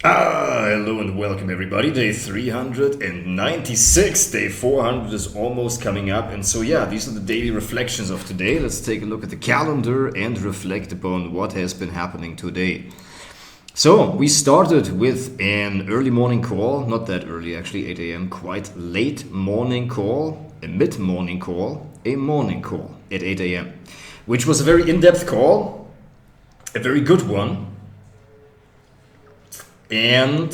Hello and welcome everybody. Day 396, day 400 is almost coming up. And so, yeah, these are the daily reflections of today. Let's take a look at the calendar and reflect upon what has been happening today. So, we started with an early morning call, not that early actually, 8 a.m., quite late morning call, a mid morning call, a morning call at 8 a.m., which was a very in depth call, a very good one. And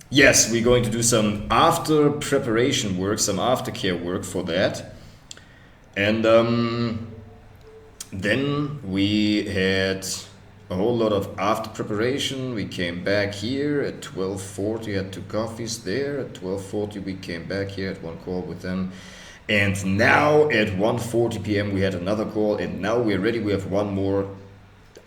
yes, we're going to do some after preparation work, some aftercare work for that. And then we had a whole lot of after preparation. We came back here at 12:40, had two coffees there. At 12:40 we came back here at one call with them. And now at 1:40 p.m. we had another call, and now we're ready. We have one more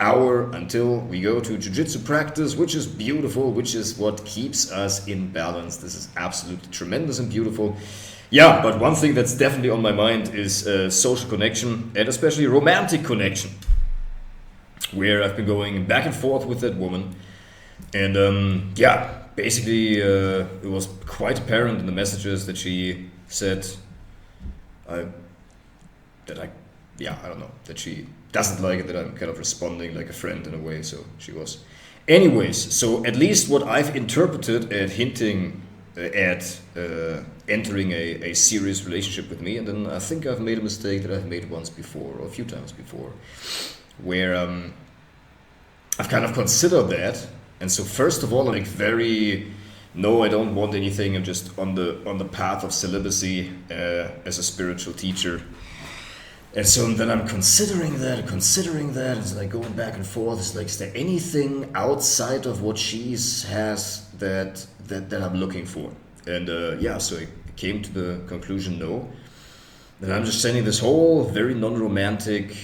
hour until we go to jiu-jitsu practice, which is beautiful, which is what keeps us in balance. This is absolutely tremendous and beautiful. Yeah, but one thing that's definitely on my mind is social connection, and especially romantic connection, where I've been going back and forth with that woman. And basically it was quite apparent in the messages that she said I don't know, that she doesn't like it, that I'm kind of responding like a friend in a way. So she was. Anyways, so at least what I've interpreted at hinting at entering a serious relationship with me, and then I think I've made a mistake that I've made once before, or a few times before, where I've kind of considered that. And so first of all, like no, I don't want anything. I'm just on the path of celibacy as a spiritual teacher. And so then I'm considering that, it's like going back and forth. It's like, is there anything outside of what she has that I'm looking for? And so I came to the conclusion, no. Then I'm just sending this whole very non-romantic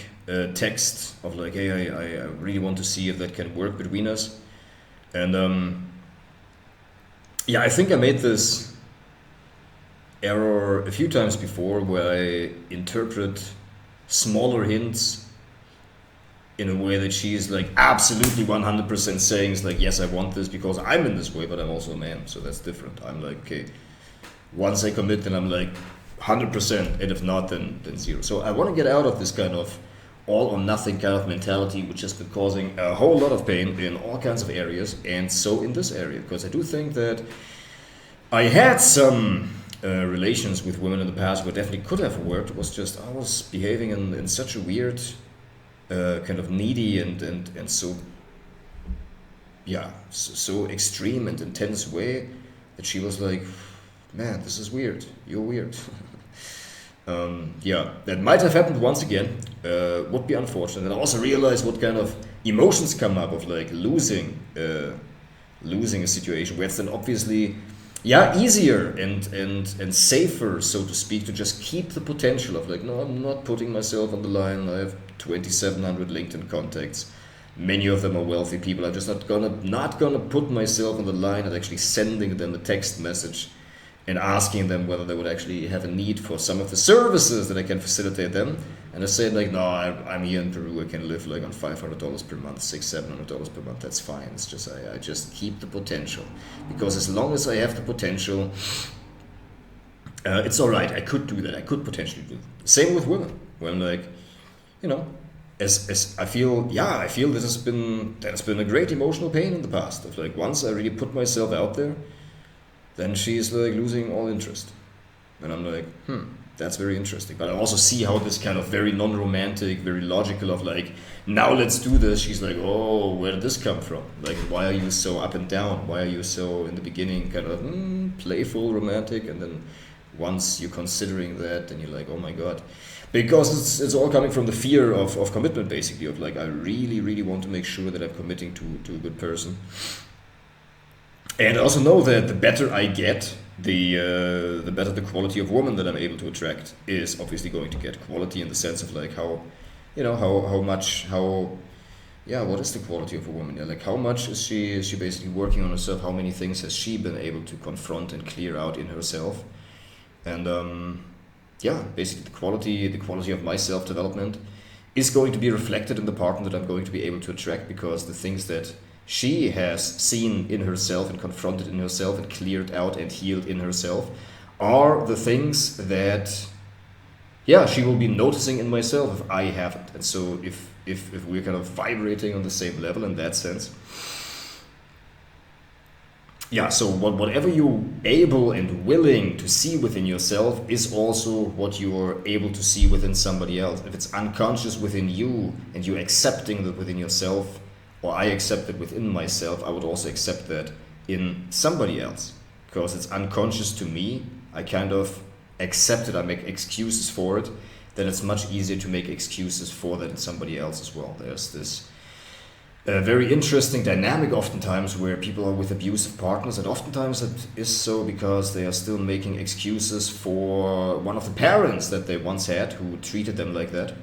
text of like, hey, I really want to see if that can work between us. And I think I made this error a few times before, where I interpret smaller hints in a way that she's like absolutely 100% saying is like, yes, I want this because I'm in this way, but I'm also a man, so that's different. I'm like, okay, once I commit, then I'm like 100%, and if not, then zero. So I want to get out of this kind of all or nothing kind of mentality, which has been causing a whole lot of pain in all kinds of areas, and so in this area, because I do think that I had some relations with women in the past where definitely could have worked. It was just I was behaving in such a weird, kind of needy and so extreme and intense way that she was like, man, this is weird. You're weird. That might have happened once again. Would be unfortunate. And I also realized what kind of emotions come up of like losing a situation where it's then obviously easier and safer, so to speak, to just keep the potential of like, no, I'm not putting myself on the line. I have 2,700 LinkedIn contacts. Many of them are wealthy people. I'm just not gonna put myself on the line and actually sending them a text message and asking them whether they would actually have a need for some of the services that I can facilitate them. And I said like, no, I'm here in Peru. I can live like on $500 per month, $700 per month. That's fine. It's just I just keep the potential, because as long as I have the potential, it's all right. I could do that. I could potentially do that. Same with women. When like, as I feel this has been a great emotional pain in the past. Of like, once I really put myself out there, then she's like losing all interest. And I'm like, that's very interesting. But I also see how this kind of very non-romantic, very logical of like, now let's do this. She's like, oh, where did this come from? Like, why are you so up and down? Why are you so, in the beginning, kind of playful, romantic? And then once you're considering that, then you're like, oh my God. Because it's all coming from the fear of commitment, basically, of like, I really, really want to make sure that I'm committing to a good person. And I also know that the better I get, the better the quality of woman that I'm able to attract is obviously going to get. Quality in the sense of like what is the quality of a woman? Yeah, like how much is she basically working on herself? How many things has she been able to confront and clear out in herself? And basically the quality of my self-development is going to be reflected in the partner that I'm going to be able to attract, because the things that she has seen in herself and confronted in herself and cleared out and healed in herself are the things that, yeah, she will be noticing in myself if I haven't. And so if we're kind of vibrating on the same level in that sense, yeah, so whatever you're able and willing to see within yourself is also what you're able to see within somebody else. If it's unconscious within you and you're accepting that within yourself, or I accept it within myself, I would also accept that in somebody else. Because it's unconscious to me, I kind of accept it, I make excuses for it, then it's much easier to make excuses for that in somebody else as well. There's this very interesting dynamic oftentimes where people are with abusive partners, and oftentimes it is so because they are still making excuses for one of the parents that they once had who treated them like that.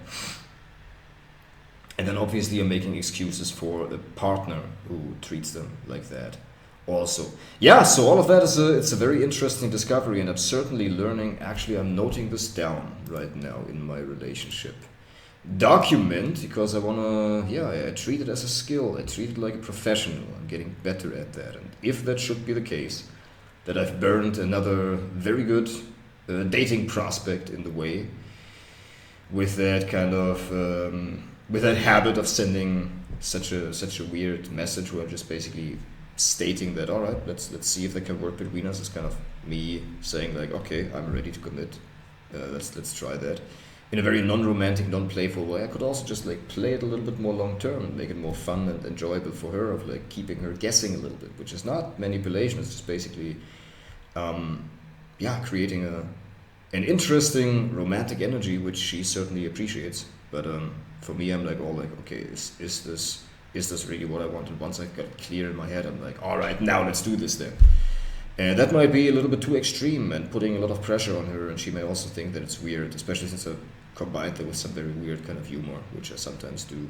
And then obviously you're making excuses for the partner who treats them like that also. Yeah, so all of that is it's a very interesting discovery, and I'm certainly learning. Actually, I'm noting this down right now in my relationship. Document, because I want to, yeah, I treat it as a skill. I treat it like a professional. I'm getting better at that. And if that should be the case, that I've burned another very good dating prospect in the way with that kind of, with that habit of sending such a weird message where I'm just basically stating that, all right, let's see if that can work between us. It's kind of me saying like, okay, I'm ready to commit. Let's try that. In a very non-romantic, non-playful way. I could also just like play it a little bit more long-term and make it more fun and enjoyable for her, of like keeping her guessing a little bit, which is not manipulation. It's just basically, creating an interesting romantic energy, which she certainly appreciates. But for me, I'm like, all like, okay, is this really what I want? And once I got it clear in my head, I'm like, all right, now let's do this then. And that might be a little bit too extreme and putting a lot of pressure on her, and she may also think that it's weird, especially since I combined that with some very weird kind of humor, which I sometimes do.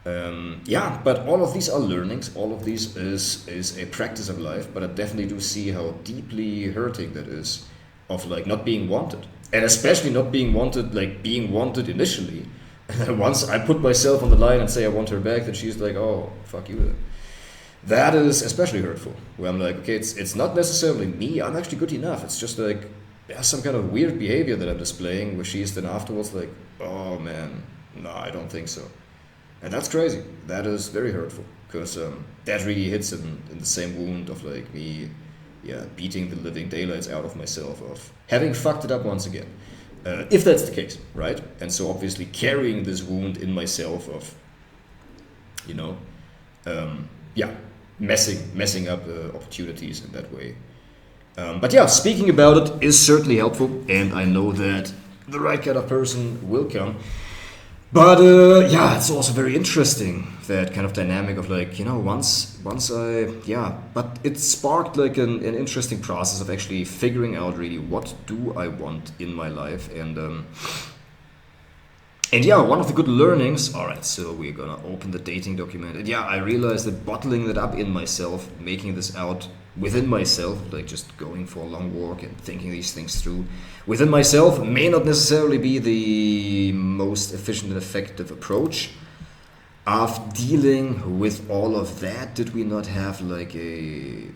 But all of these are learnings. All of these is a practice of life, but I definitely do see how deeply hurting that is, of like not being wanted, and especially not being wanted, like being wanted initially. And then once I put myself on the line and say I want her back, then she's like, oh, fuck you then. That is especially hurtful, where I'm like, okay, it's not necessarily me, I'm actually good enough. It's just like, there's some kind of weird behavior that I'm displaying, where she's then afterwards like, oh man, no, I don't think so. And that's crazy. That is very hurtful, because that really hits in the same wound of like me, beating the living daylights out of myself, of having fucked it up once again. If that's the case, right? And so obviously carrying this wound in myself of, messing up opportunities in that way. But yeah, speaking about it is certainly helpful, and I know that the right kind of person will come. But it's also very interesting, that kind of dynamic of like, but it sparked like an interesting process of actually figuring out really what do I want in my life. And one of the good learnings, all right, so we're gonna open the dating document. And I realized that bottling that up in myself, making this out within myself, like just going for a long walk and thinking these things through within myself, may not necessarily be the most efficient and effective approach of dealing with all of that. Did we not have like a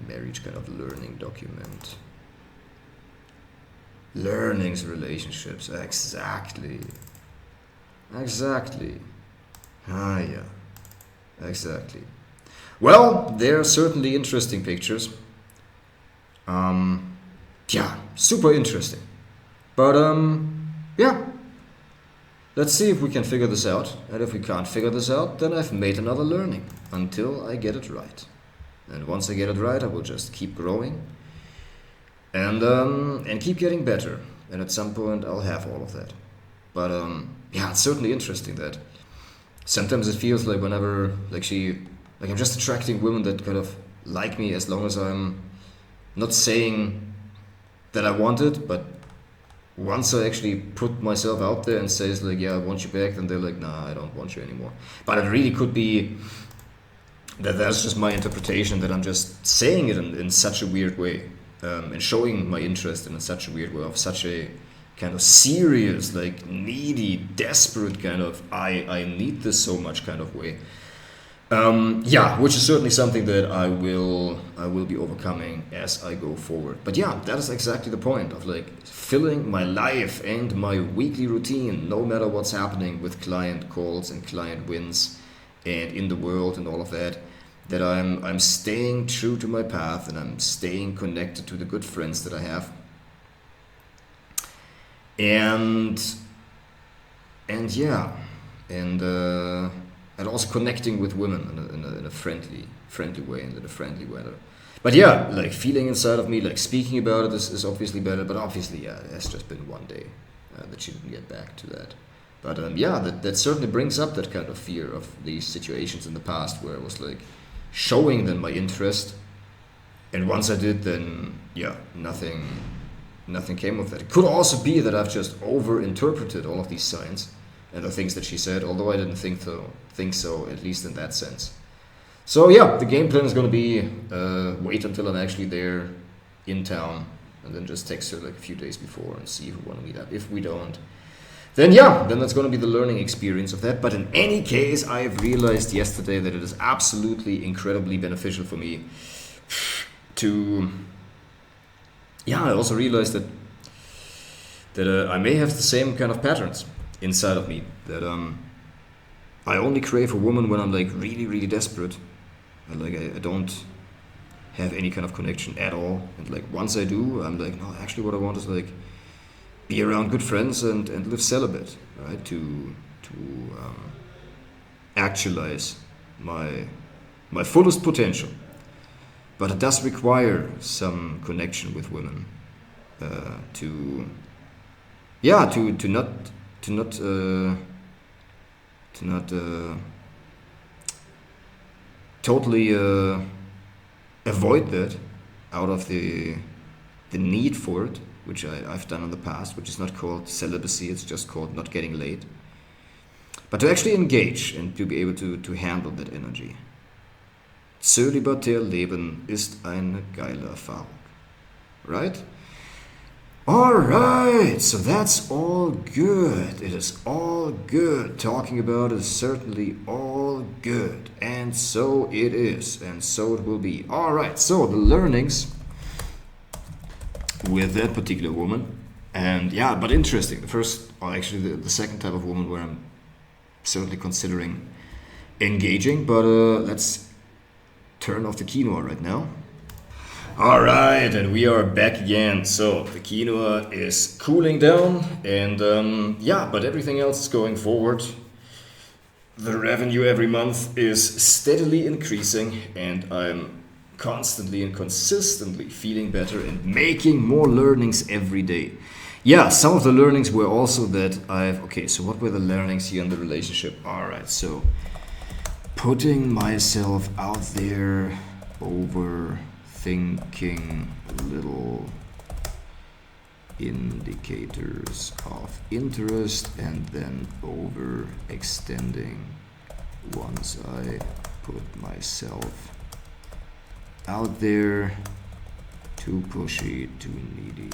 marriage kind of learning document? Learnings, relationships, exactly. Exactly. Well, they're certainly interesting pictures. Super interesting. But let's see if we can figure this out. And if we can't figure this out, then I've made another learning until I get it right. And once I get it right, I will just keep growing and keep getting better. And at some point, I'll have all of that. But it's certainly interesting that sometimes it feels like whenever I'm just attracting women that kind of like me, as long as I'm not saying that I want it, but once I actually put myself out there and says like, I want you back, then they're like, nah, I don't want you anymore. But it really could be that that's just my interpretation, that I'm just saying it in such a weird way, and showing my interest in such a weird way, of such a kind of serious, like needy, desperate kind of, I need this so much kind of way. Yeah, which is certainly something that I will be overcoming as I go forward. But yeah, that is exactly the point of like filling my life and my weekly routine, no matter what's happening with client calls and client wins and in the world and all of that. That I'm staying true to my path and I'm staying connected to the good friends that I have. And and yeah, and also connecting with women in a friendly way and in a friendly manner. But yeah, like feeling inside of me, like speaking about it is obviously better. But obviously, yeah, it has just been one day that she didn't get back to that. But yeah, that certainly brings up that kind of fear of these situations in the past where I was like showing them my interest, and once I did, then yeah, nothing came of that. It could also be that I've just overinterpreted all of these signs and the things that she said, although I didn't think so, at least in that sense. So yeah, the game plan is going to be wait until I'm actually there in town, and then just text her like a few days before and see if we want to meet up. If we don't, then yeah, then that's going to be the learning experience of that. But in any case, I've realized yesterday that it is absolutely incredibly beneficial for me to. Yeah, I also realized that I may have the same kind of patterns inside of me. That I only crave a woman when I'm like really, really desperate. I don't have any kind of connection at all. And like once I do, I'm like, no, actually, what I want is like be around good friends and live celibate, right? To actualize my fullest potential. But it does require some connection with women to yeah to not to not to not totally avoid that out of the need for it, which I've done in the past, which is not called celibacy, it's just called not getting laid. But to actually engage and to be able to handle that energy. Zölibatär leben ist eine geile Erfahrung. Right? Alright, so that's all good. It is all good. Talking about it is certainly all good. And so it is, and so it will be. Alright, so the learnings with that particular woman. And yeah, but interesting. The first, or actually the second type of woman where I'm certainly considering engaging, but let's turn off the quinoa right now. All right, and we are back again. So the quinoa is cooling down, and yeah, but everything else is going forward. The revenue every month is steadily increasing, and I'm constantly and consistently feeling better and making more learnings every day. Yeah, some of the learnings were also that okay, so what were the learnings here in the relationship? All right, so putting myself out there, overthinking little indicators of interest, and then overextending once I put myself out there, too pushy, too needy,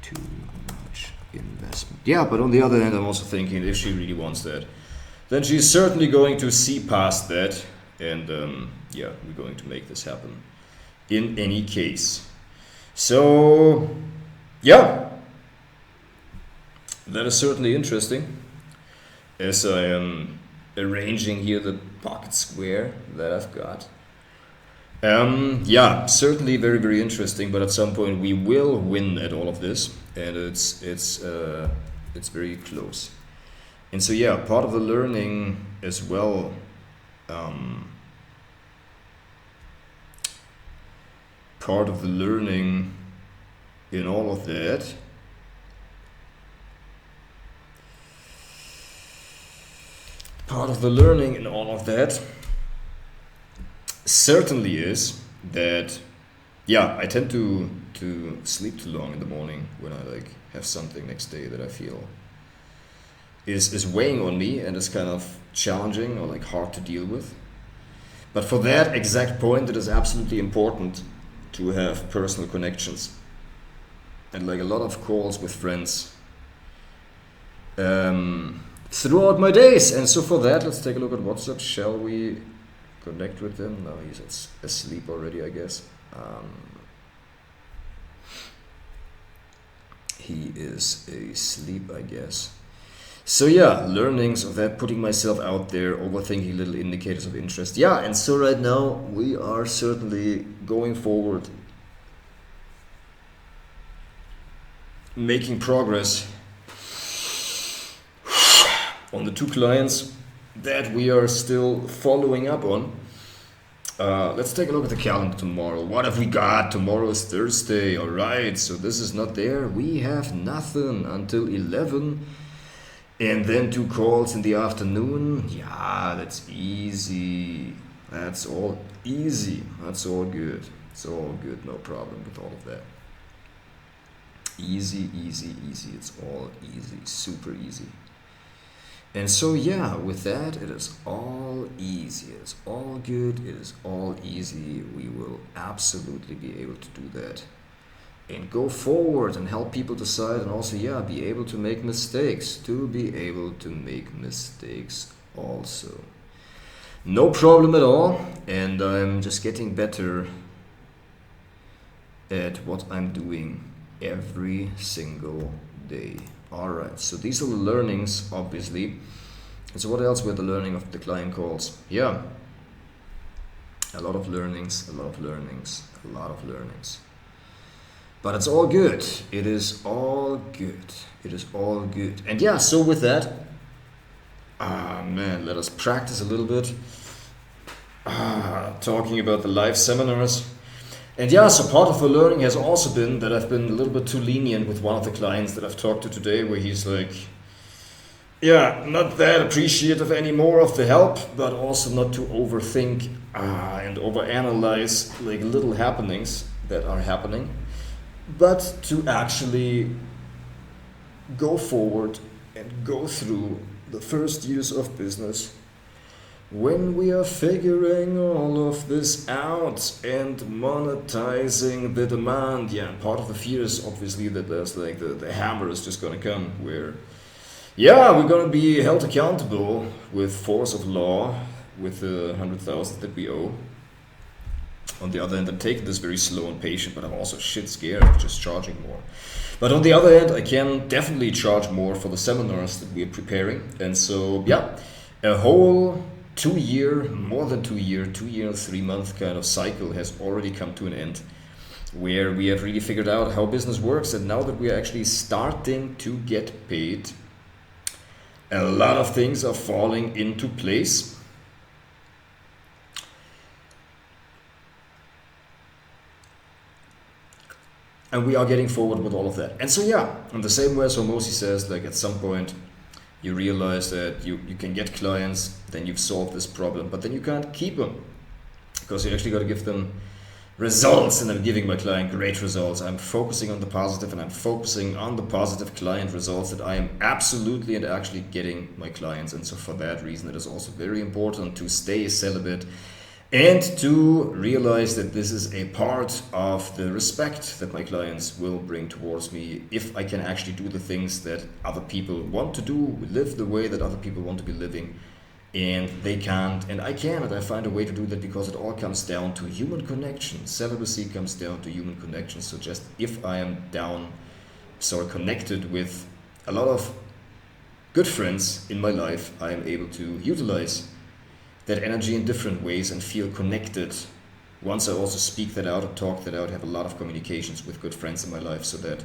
too much investment. Yeah, but on the other hand, I'm also thinking if she really wants that, then she's certainly going to see past that, and yeah, we're going to make this happen in any case. So yeah, that is certainly interesting as I am arranging here the pocket square that I've got. Yeah, certainly very, very interesting, but at some point we will win at all of this, and it's very close. And so yeah, part of the learning as well, part of the learning in all of that certainly is that yeah, I tend to sleep too long in the morning when I like have something next day that I feel is weighing on me and is kind of challenging or like hard to deal with. But for that exact point, it is absolutely important to have personal connections and like a lot of calls with friends throughout my days. And so for that, let's take a look at WhatsApp. Shall we connect with him. No, he's asleep already, I guess. He is asleep, I guess. So yeah, learnings of that, putting myself out there, overthinking little indicators of interest. Yeah, and so right now we are certainly going forward, making progress on the 2 clients that we are still following up on. Let's take a look at the calendar tomorrow. What have we got? Tomorrow is Thursday. All right, so this is not there. We have nothing until 11. And then 2 calls in the afternoon. Yeah, that's easy. That's all easy. That's all good. It's all good. No problem with all of that. Easy, easy, easy. It's all easy. Super easy. And so yeah, with that, it is all easy. It is all good. It is all easy. We will absolutely be able to do that. And go forward and help people decide, and also, yeah, be able to make mistakes. To be able to make mistakes also. No problem at all. And I'm just getting better at what I'm doing every single day. Alright, so these are the learnings, obviously. And so what else were the learning of the client calls? Yeah. A lot of learnings, a lot of learnings, a lot of learnings. But it's all good. It is all good. It is all good. And yeah, so with that, man, let us practice a little bit. Talking about the live seminars. And yeah, so part of the learning has also been that I've been a little bit too lenient with one of the clients that I've talked to today, where he's like, yeah, not that appreciative anymore of the help, but also not to overthink and overanalyze like little happenings that are happening, but to actually go forward and go through the first years of business when we are figuring all of this out and monetizing the demand. Yeah, and part of the fear is obviously that there's like the hammer is just gonna come where, yeah, we're gonna be held accountable with force of law with the 100,000 that we owe. On the other hand, I'm taking this very slow and patient, but I'm also shit scared of just charging more. But on the other hand, I can definitely charge more for the seminars that we're preparing. And so, yeah, a whole 2 year, more than 2 year, 2 year, 3 month kind of cycle has already come to an end, where we have really figured out how business works. And now that we are actually starting to get paid, a lot of things are falling into place. And we are getting forward with all of that. And so yeah, in the same way as Hormozi says, like at some point you realize that you can get clients, then you've solved this problem, but then you can't keep them because you actually got to give them results. And I'm giving my client great results. I'm focusing on the positive, and I'm focusing on the positive client results that I am absolutely and actually getting my clients. And so for that reason, it is also very important to stay celibate and to realize that this is a part of the respect that my clients will bring towards me if I can actually do the things that other people want to do, live the way that other people want to be living, and they can't, and I can, and I find a way to do that because it all comes down to human connection. Celibacy comes down to human connection. So just if I am connected with a lot of good friends in my life, I am able to utilize that energy in different ways and feel connected. Once I also speak that out and talk that out, have a lot of communications with good friends in my life so that,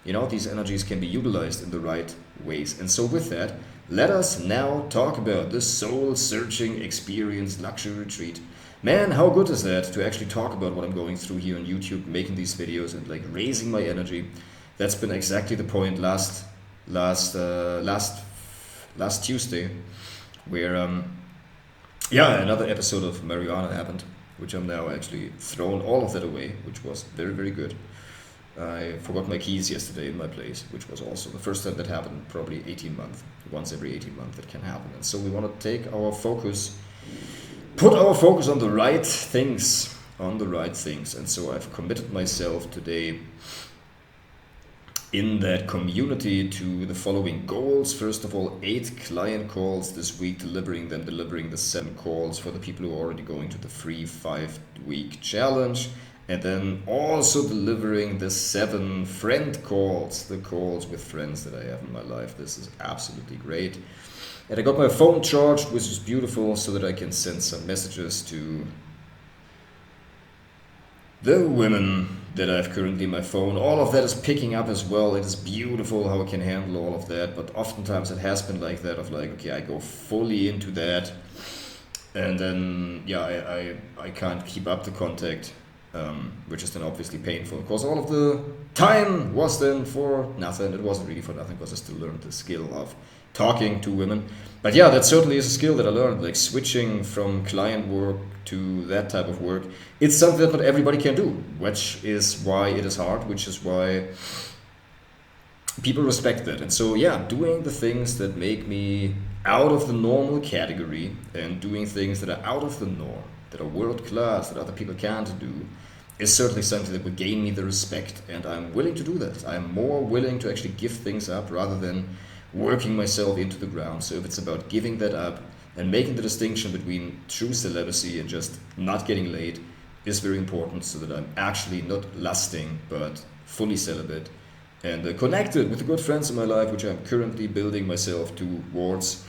you know, these energies can be utilized in the right ways. And so with that, let us now talk about the soul-searching experience luxury retreat. Man, how good is that to actually talk about what I'm going through here on YouTube, making these videos and like raising my energy. That's been exactly the point last Tuesday, where yeah, another episode of marijuana happened, which I'm now actually thrown all of that away, which was very, very good. I forgot my keys yesterday in my place, which was also the first time that happened, probably 18 months. Once every 18 months that can happen. And so we want to take our focus, put our focus on the right things, And so I've committed myself today in that community to the following goals. First of all, 8 client calls this week, delivering the 7 calls for the people who are already going to the free 5-week challenge. And then also delivering the 7 friend calls, the calls with friends that I have in my life. This is absolutely great. And I got my phone charged, which is beautiful, so that I can send some messages to the women that I have currently in my phone. All of that is picking up as well. It is beautiful how I can handle all of that, but oftentimes it has been like that, of like, okay, I go fully into that, and then I can't keep up the contact, which is then obviously painful, because all of the time was then for nothing. It wasn't really for nothing, because I still learned the skill of talking to women. But yeah, that certainly is a skill that I learned, like switching from client work to that type of work. It's something that not everybody can do, which is why it is hard, which is why people respect that. And so yeah, doing the things that make me out of the normal category and doing things that are out of the norm, that are world class, that other people can't do, is certainly something that will gain me the respect, and I'm willing to do that. I'm more willing to actually give things up rather than working myself into the ground. So if it's about giving that up and making the distinction between true celibacy and just not getting laid is very important, so that I'm actually not lusting but fully celibate and connected with the good friends in my life, which I'm currently building myself towards.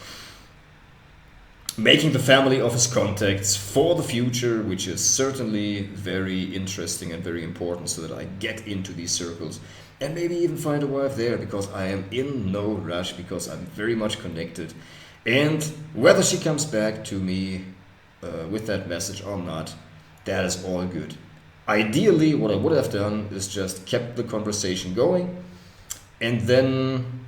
Making the family office contacts for the future, which is certainly very interesting and very important, so that I get into these circles and maybe even find a wife there, because I am in no rush, because I'm very much connected. And whether she comes back to me with that message or not, that is all good. Ideally, what I would have done is just kept the conversation going, and then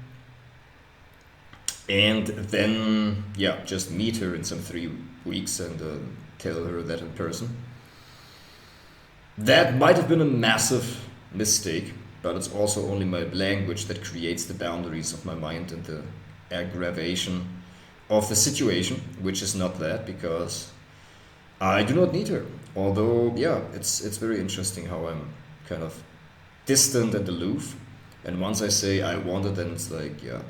just meet her in some 3 weeks and tell her that in person. That might have been a massive mistake, but it's also only my language that creates the boundaries of my mind and the aggravation of the situation, which is not that, because I do not need her. Although, yeah, it's very interesting how I'm kind of distant and aloof. And once I say I want it, then it's like, yeah,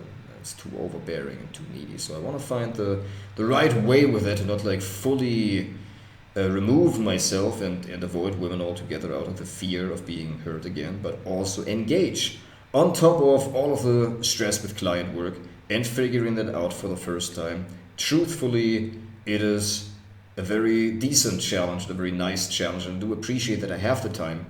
it's too overbearing and too needy. So I want to find the right way with it, and not like fully remove myself and avoid women altogether out of the fear of being hurt again, but also engage on top of all of the stress with client work and figuring that out for the first time. Truthfully, it is a very decent challenge, a very nice challenge, and I do appreciate that I have the time.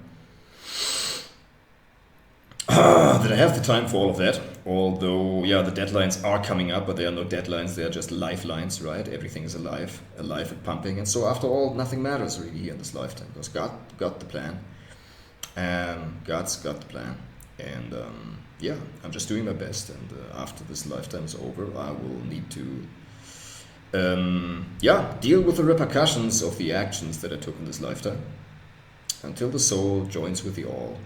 That I have the time for all of that. Although, yeah, the deadlines are coming up, but they are no deadlines, they are just lifelines, right? Everything is alive and pumping. And so after all, nothing matters really in this lifetime, because God got the plan. God's got the plan. And yeah, I'm just doing my best. And after this lifetime is over, I will need to deal with the repercussions of the actions that I took in this lifetime, until the soul joins with the all.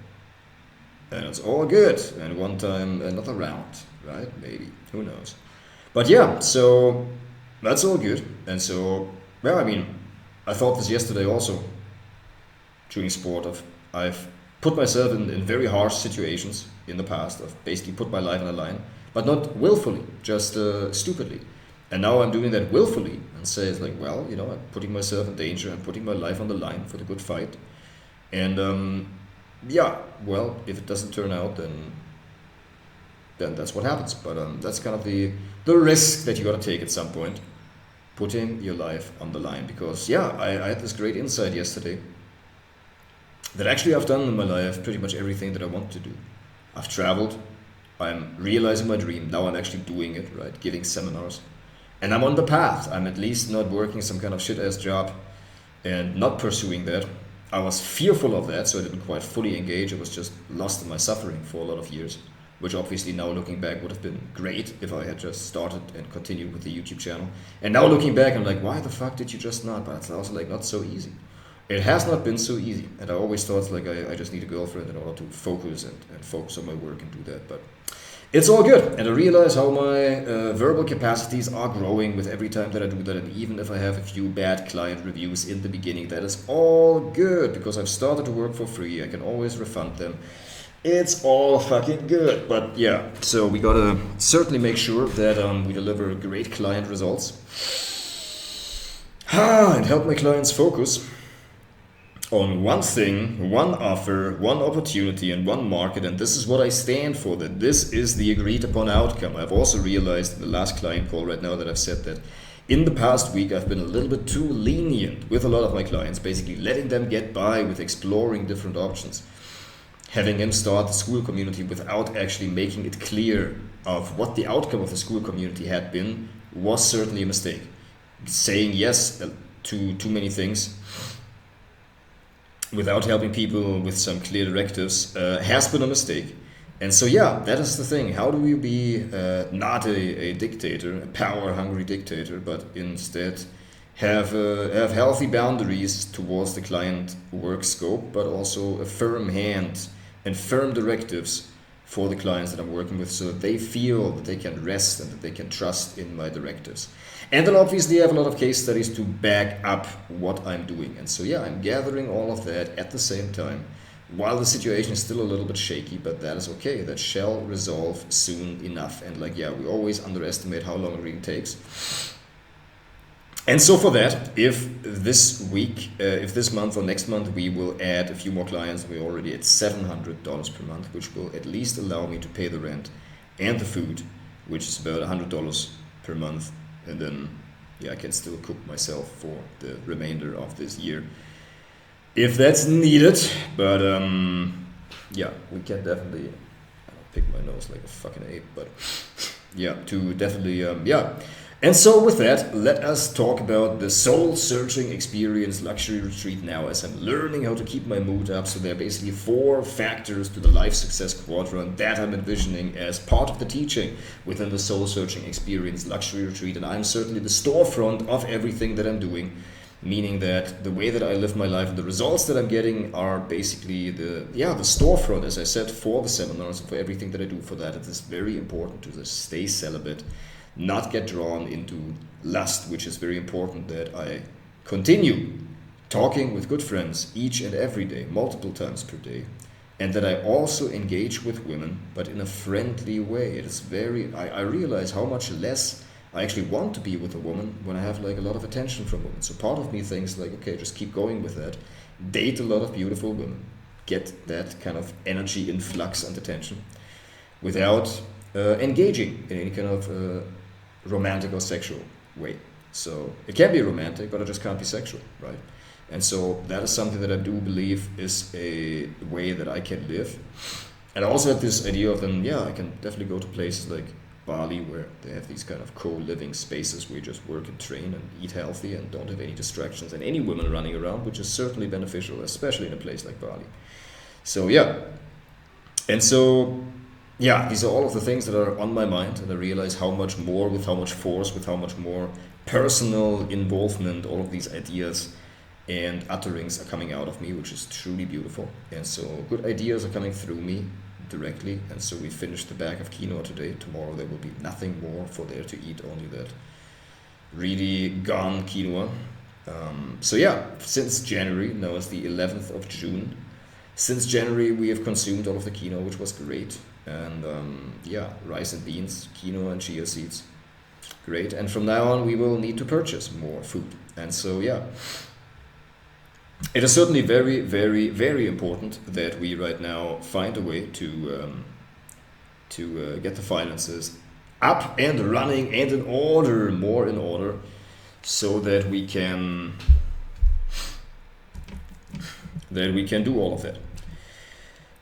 And it's all good, and one time another round, right? Maybe, who knows? But yeah, so that's all good. And so, well, I mean, I thought this yesterday also, doing sport. I've put myself in very harsh situations in the past. I've basically put my life on the line, but not willfully, just stupidly. And now I'm doing that willfully, and say it's like, well, you know, I'm putting myself in danger, I'm putting my life on the line for the good fight. And yeah, well, if it doesn't turn out, then that's what happens. But that's kind of the risk that you got to take at some point, putting your life on the line. Because yeah, I had this great insight yesterday that actually I've done in my life pretty much everything that I want to do. I've traveled, I'm realizing my dream, now I'm actually doing it, right? Giving seminars, and I'm on the path. I'm at least not working some kind of shit-ass job and not pursuing that. I was fearful of that, so I didn't quite fully engage. I was just lost in my suffering for a lot of years, which obviously now looking back would have been great if I had just started and continued with the YouTube channel. And now looking back, I'm like, why the fuck did you just not? But it's also like not so easy. It has not been so easy. And I always thought like I just need a girlfriend in order to focus and focus on my work and do that. But it's all good. And I realize how my verbal capacities are growing with every time that I do that. And even if I have a few bad client reviews in the beginning, that is all good, because I've started to work for free. I can always refund them. It's all fucking good. But yeah, so we gotta certainly make sure that we deliver great client results and help my clients focus on one thing, one offer, one opportunity, and one market. And this is what I stand for, that this is the agreed upon outcome. I've also realized in the last client call right now that I've said that in the past week I've been a little bit too lenient with a lot of my clients, basically letting them get by with exploring different options, having them start the school community without actually making it clear of what the outcome of the school community had been was certainly a mistake. Saying yes to too many things without helping people with some clear directives has been a mistake. And so yeah, that is the thing. How do we be not a dictator, a power-hungry dictator, but instead have healthy boundaries towards the client work scope, but also a firm hand and firm directives for the clients that I'm working with, so that they feel that they can rest and that they can trust in my directives. And then obviously I have a lot of case studies to back up what I'm doing. And so yeah, I'm gathering all of that at the same time, while the situation is still a little bit shaky, but that is okay. That shall resolve soon enough. And like, yeah, we always underestimate how long it really takes. And so for that, if this week, if this month or next month, we will add a few more clients, we're already at $700 per month, which will at least allow me to pay the rent and the food, which is about $100 per month. And then, yeah, I can still cook myself for the remainder of this year, if that's needed. But yeah, we can definitely, I don't pick my nose like a fucking ape, but yeah, to definitely, yeah. And so with that, let us talk about the soul-searching experience luxury retreat now, as I'm learning how to keep my mood up. So there are basically 4 factors to the life success quadrant that I'm envisioning as part of the teaching within the soul-searching experience luxury retreat. And I'm certainly the storefront of everything that I'm doing, meaning that the way that I live my life and the results that I'm getting are basically the storefront, as I said, for the seminars and for everything that I do for that. It is very important to just stay celibate, not get drawn into lust, which is very important that I continue talking with good friends each and every day, multiple times per day, and that I also engage with women, but in a friendly way. It is I realize how much less I actually want to be with a woman when I have like a lot of attention from women. So part of me thinks like, okay, just keep going with that. Date a lot of beautiful women. Get that kind of energy influx and attention without engaging in any kind of romantic or sexual way. So it can be romantic, but it just can't be sexual, right? And so that is something that I do believe is a way that I can live. And I also have this idea of then, yeah, I can definitely go to places like Bali, where they have these kind of co-living spaces where you just work and train and eat healthy and don't have any distractions and any women running around, which is certainly beneficial, especially in a place like Bali. So yeah, and so yeah, these are all of the things that are on my mind, and I realize how much more, with how much force, with how much more personal involvement, all of these ideas and utterings are coming out of me, which is truly beautiful. And so good ideas are coming through me directly. And so we finished the bag of quinoa today. Tomorrow there will be nothing more for there to eat, only that really gone quinoa. So yeah, since January, now it's the 11th of June, since January we have consumed all of the quinoa, which was great. And yeah, rice and beans, quinoa and chia seeds, great. And from now on we will need to purchase more food. And so yeah, it is certainly very, very, very important that we right now find a way to get the finances up and running and in order, more in order, so that we can do all of that.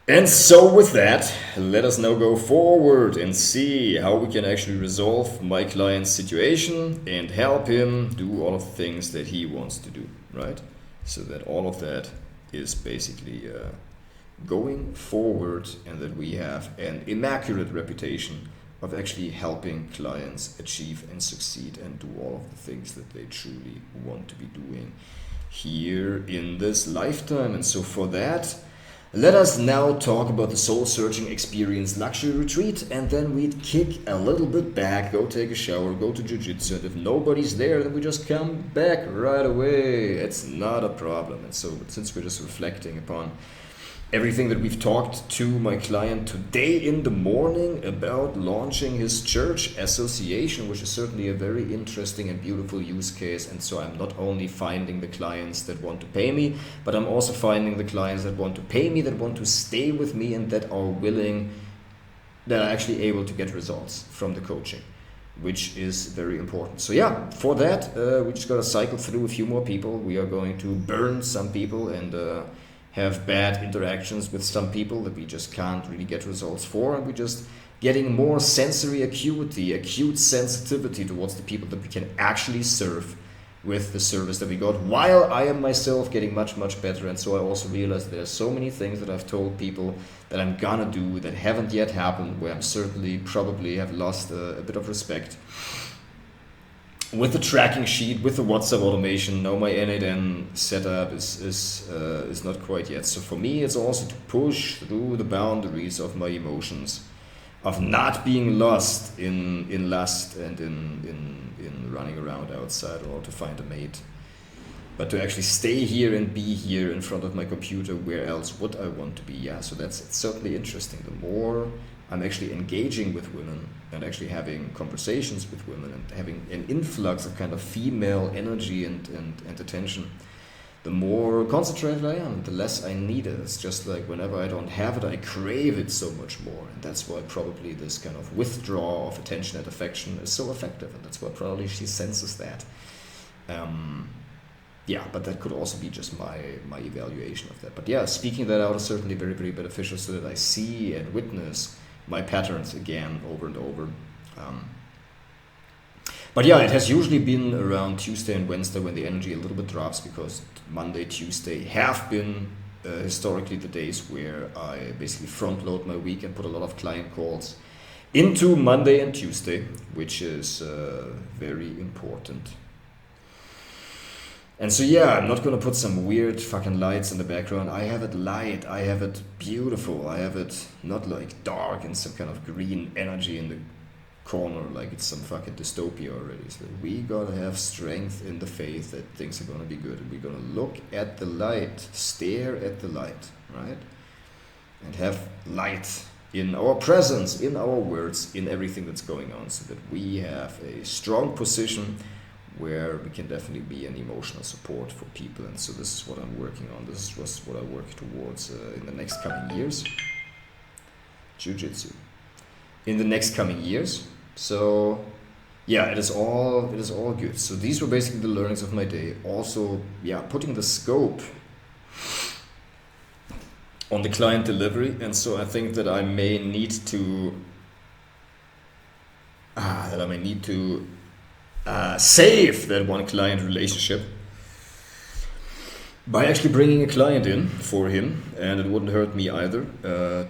And so with that, let us now go forward and see how we can actually resolve my client's situation and help him do all of the things that he wants to do, right? So that all of that is basically going forward, and that we have an immaculate reputation of actually helping clients achieve and succeed and do all of the things that they truly want to be doing here in this lifetime. And so for that, let us now talk about the soul-searching experience luxury retreat, and then we'd kick a little bit back, go take a shower, go to jiu-jitsu, and if nobody's there, then we just come back right away. It's not a problem. And so since we're just reflecting upon everything that we've talked to my client today in the morning about launching his church association, which is certainly a very interesting and beautiful use case. And so I'm not only finding the clients that want to pay me, but I'm also finding the clients that want to pay me, that want to stay with me, and that are willing, that are actually able to get results from the coaching, which is very important. So yeah, for that, we just got to cycle through a few more people. We are going to burn some people and have bad interactions with some people that we just can't really get results for, and we're just getting more sensory acuity, acute sensitivity towards the people that we can actually serve with the service that we got, while I am myself getting much, much better. And so I also realized there's so many things that I've told people that I'm gonna do that haven't yet happened, where I'm certainly probably have lost a bit of respect. With the tracking sheet, with the WhatsApp automation, now my N8N setup is not quite yet. So for me, it's also to push through the boundaries of my emotions, of not being lost in lust and in running around outside or to find a mate, but to actually stay here and be here in front of my computer. Where else would I want to be? Yeah, so it's certainly interesting. The more I'm actually engaging with women and actually having conversations with women and having an influx of kind of female energy and attention, the more concentrated I am, the less I need it. It's just like whenever I don't have it, I crave it so much more. And that's why probably this kind of withdrawal of attention and affection is so effective. And that's why probably she senses that. Yeah, but that could also be just my evaluation of that. But yeah, speaking that out is certainly very, very beneficial, so that I see and witness my patterns again over and over. But yeah, it has usually been around Tuesday and Wednesday when the energy a little bit drops, because Monday, Tuesday have been historically the days where I basically front load my week and put a lot of client calls into Monday and Tuesday, which is very important. And so yeah, I'm not gonna put some weird fucking lights in the background. I have it light, I have it beautiful, I have it not like dark and some kind of green energy in the corner like it's some fucking dystopia already. So we gotta have strength in the faith that things are gonna be good, and we're gonna look at the light, stare at the light, right? And have light in our presence, in our words, in everything that's going on, so that we have a strong position where we can definitely be an emotional support for people. And so this is what I'm working on. This is what I work towards in the next coming years. Jiu-Jitsu. In the next coming years. So yeah, it is all good. So these were basically the learnings of my day. Also, yeah, putting the scope on the client delivery. And so I think that I may need to save that one client relationship by actually bringing a client in for him, and it wouldn't hurt me either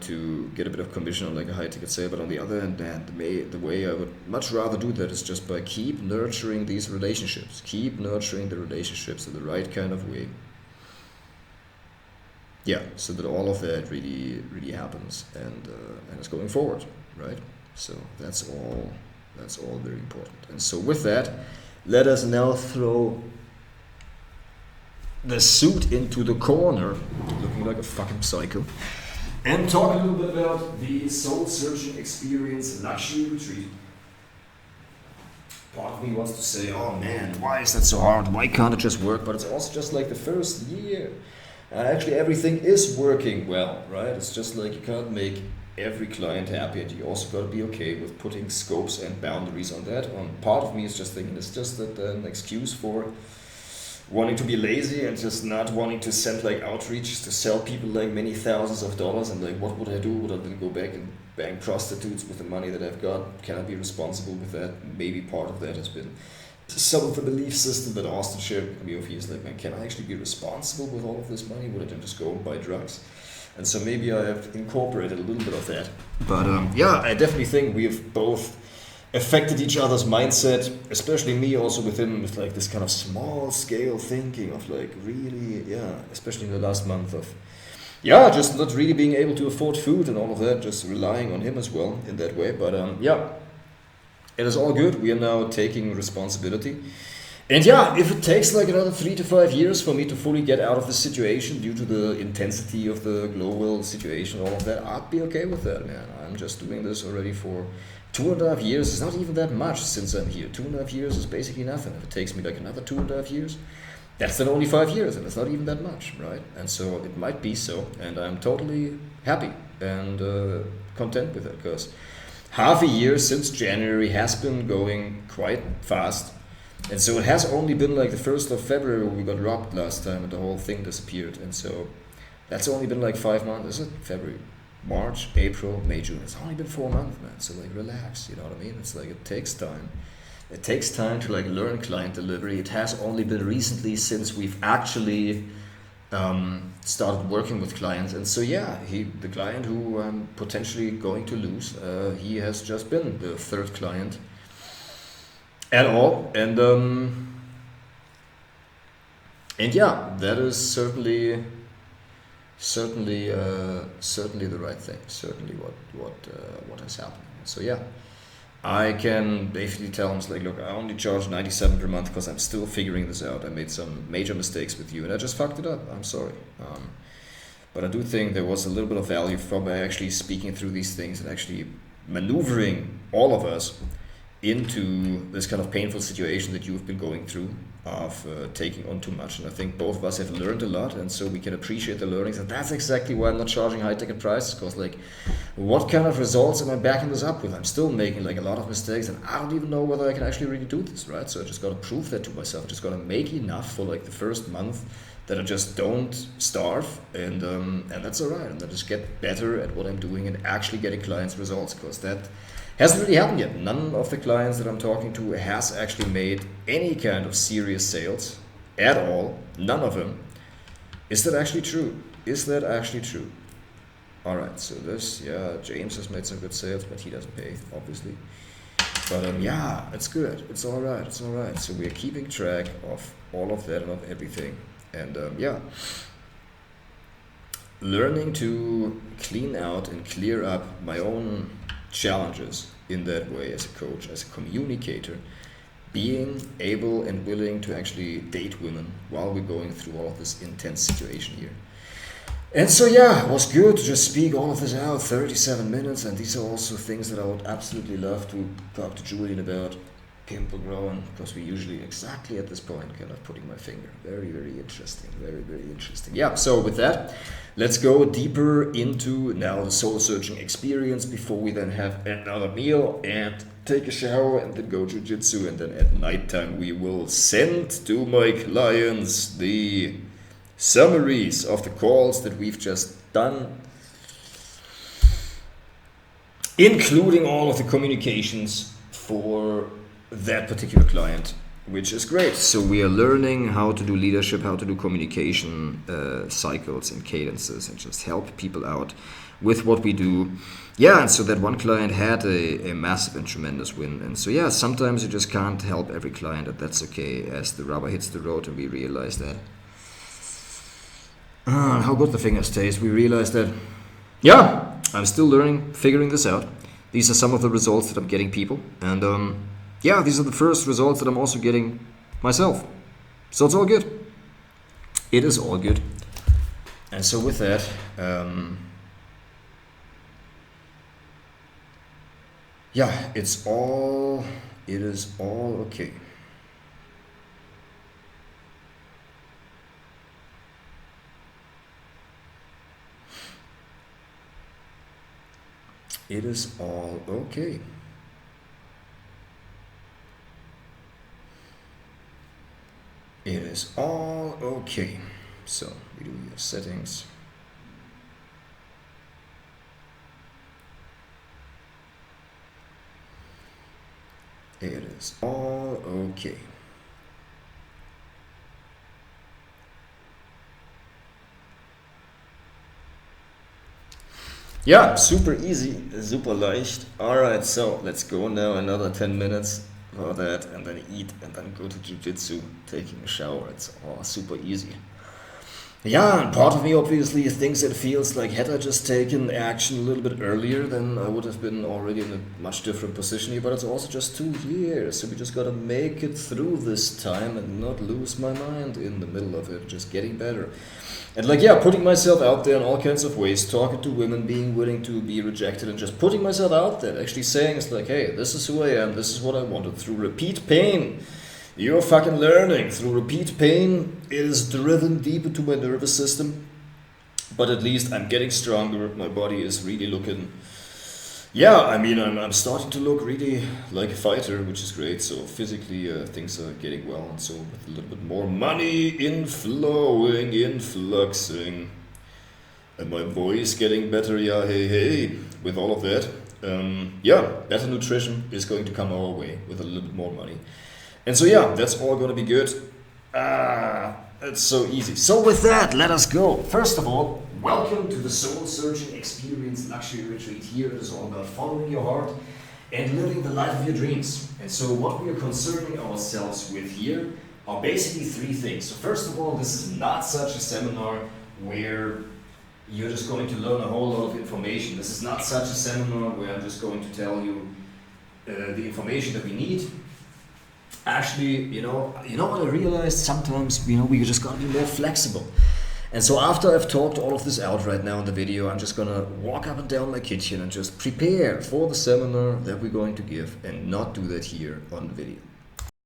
to get a bit of commission on like a high ticket sale. But on the other hand, the way I would much rather do that is just by keep nurturing these relationships, keep nurturing the relationships in the right kind of way. Yeah, so that all of that really happens and it's going forward, right? So that's all very important. And so with that, let us now throw the suit into the corner, looking like a fucking psycho, and talk a little bit about the soul-searching experience luxury retreat. Part of me wants to say, oh man, why is that so hard? Why can't it just work? But it's also just like the first year. Actually, everything is working well, right? It's just like you can't make every client happy, and you also got to be okay with putting scopes and boundaries on that. Part of me is just thinking it's just an excuse for wanting to be lazy and just not wanting to send like outreach to sell people like many thousands of dollars, and like what would I do? Would I then go back and bang prostitutes with the money that I've got? Can I be responsible with that? Maybe part of that has been some of the belief system that Austin shared with me. He's like, man, can I actually be responsible with all of this money? Would I then just go and buy drugs? And so maybe I have incorporated a little bit of that. But yeah, I definitely think we have both affected each other's mindset, especially me also with him, with like this kind of small scale thinking of like really, yeah, especially in the last month of, yeah, just not really being able to afford food and all of that, just relying on him as well in that way. But yeah, it is all good. We are now taking responsibility. And yeah, if it takes like another 3 to 5 years for me to fully get out of the situation due to the intensity of the global situation, all of that, I'd be okay with that, man. I'm just doing this already for 2.5 years. It's not even that much since I'm here. 2.5 years is basically nothing. If it takes me like another 2.5 years, that's then only 5 years, and it's not even that much, right? And so it might be so, and I'm totally happy and content with it, because half a year since January has been going quite fast. And so it has only been like the 1st of February we got robbed last time and the whole thing disappeared. And so that's only been like 5 months, is it? February, March, April, May, June. It's only been 4 months, man. So like relax, you know what I mean? It's like it takes time. It takes time to like learn client delivery. It has only been recently since we've actually started working with clients. And so yeah, the client who I'm potentially going to lose, he has just been the third client at all, and yeah, that is certainly the right thing. Certainly, what has happened. So yeah, I can basically tell him, like, look, I only charge 97 per month because I'm still figuring this out. I made some major mistakes with you, and I just fucked it up. I'm sorry. But I do think there was a little bit of value from actually speaking through these things and actually maneuvering all of us into this kind of painful situation that you've been going through of taking on too much. And I think both of us have learned a lot, and so we can appreciate the learnings. And that's exactly why I'm not charging high ticket prices, because like, what kind of results am I backing this up with? I'm still making like a lot of mistakes, and I don't even know whether I can actually really do this, right? So I just got to prove that to myself. I just got to make enough for like the first month that I just don't starve, and that's all right. And I just get better at what I'm doing and actually getting clients results, because that hasn't really happened yet. None of the clients that I'm talking to has actually made any kind of serious sales at all. None of them. Is that actually true? Is that actually true? All right, so this, yeah, James has made some good sales, but he doesn't pay, obviously. But yeah, it's good. It's all right. It's all right. So we're keeping track of all of that and of everything. And yeah, learning to clean out and clear up my own challenges in that way as a coach, as a communicator, being able and willing to actually date women while we're going through all of this intense situation here. And so yeah, it was good to just speak all of this out, 37 minutes, and these are also things that I would absolutely love to talk to Julian about, pimple growing, because we usually exactly at this point kind of putting my finger. Very, very interesting, very, very interesting. Yeah, so with that, let's go deeper into now the soul searching experience before we then have another meal and take a shower and then go jiu-jitsu, and then at nighttime we will send to my clients the summaries of the calls that we've just done, including all of the communications for that particular client, which is great. So we are learning how to do leadership, how to do communication cycles and cadences, and just help people out with what we do. Yeah, and so that one client had a massive and tremendous win. And so yeah, sometimes you just can't help every client, and that's okay, as the rubber hits the road and we realize that how good the fingers taste. We realize that, yeah, I'm still learning, figuring this out. These are some of the results that I'm getting people, and yeah, these are the first results that I'm also getting myself. So it's all good. It is all good. And so with that, yeah, it is all okay. It is all okay. It is all okay. So we do your settings. It is all okay. Yeah, super easy, super leicht. Alright, so let's go now another 10 minutes for that, and then eat, and then go to jiu-jitsu, taking a shower. It's all super easy. Yeah, and part of me obviously thinks it feels like had I just taken action a little bit earlier, then I would have been already in a much different position here. But it's also just 2 years, so we just gotta make it through this time and not lose my mind in the middle of it, just getting better. And like, yeah, putting myself out there in all kinds of ways, talking to women, being willing to be rejected, and just putting myself out there, actually saying it's like, hey, this is who I am, this is what I wanted, through repeat pain. You're fucking learning. Through repeat pain, it is driven deep into my nervous system. But at least I'm getting stronger. My body is really looking. Yeah, I mean, I'm starting to look really like a fighter, which is great. So physically, things are getting well. And so with a little bit more money inflowing, influxing. And my voice getting better. Yeah, hey, hey. With all of that. Yeah, better nutrition is going to come our way with a little bit more money. And so yeah, that's all gonna be good. It's so easy. So with that, let us go. First of all, welcome to the Soul Searching Experience Luxury Retreat. Here it is all about following your heart and living the life of your dreams. And so what we are concerning ourselves with here are basically 3 things. So first of all, this is not such a seminar where you're just going to learn a whole lot of information. This is not such a seminar where I'm just going to tell you the information that we need. Actually, you know what I realized? Sometimes, we just gotta be more flexible. And so after I've talked all of this out right now in the video, I'm just gonna walk up and down my kitchen and just prepare for the seminar that we're going to give and not do that here on the video.